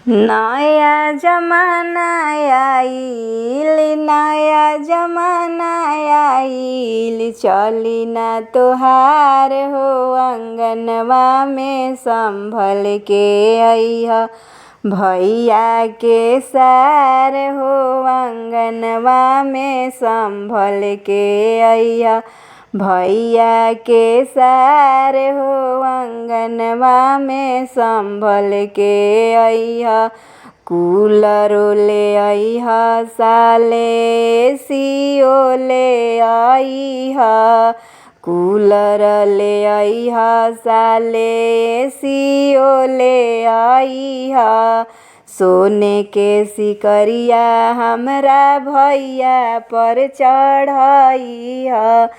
नया जमाना आइल, नया जमाना आइल, चली ना तोहार हो अंगनवा में संभल के अइह। भैया के सार हो अंगनवा में संभल के अइह। भैया के सार हो अंगनवा में संभल के अइह। कूलर ले अइह, साले सियो ले अइह। कूलर ले अइह, साले सियो ले अइह। सोने के सिकरिया हमरा भैया पर चढ़इह।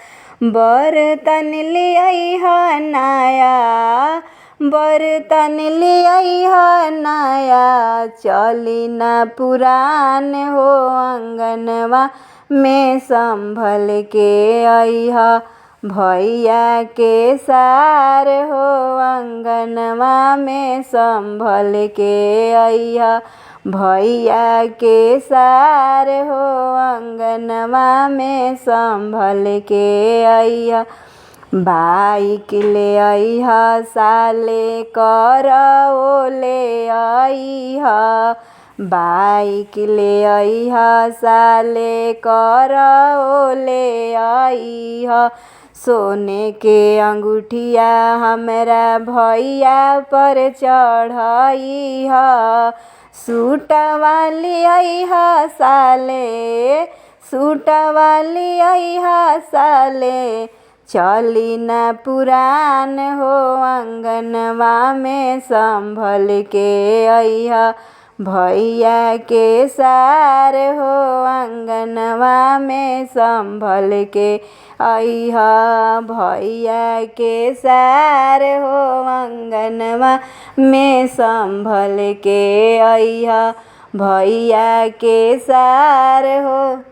बर्तन ले अइह नया, बर्तन ले अइह नया, चली ना पुरान हो अंगनवा में संभल के अइह। भैया के सार हो अंगनवा में संभल के अइह। भैया के सार हो अंगनवा में संभल के अइह। बाइक ले अइह, साले करओ ले अइह। बाइक ले अइह, साले करओ ले अइह। सोने के अंगूठिया हमरा भैया पर चढ़इह। सूटवा ले अइह साले, सूटवा ले अइह साले, चली ना पुरान हो अंगनवा में संभल के अइह। भैया के सार हो अंगनवा में संभल के अइह। भैया के सार हो अंगनवा में संभल के अइह। भैया के सार हो।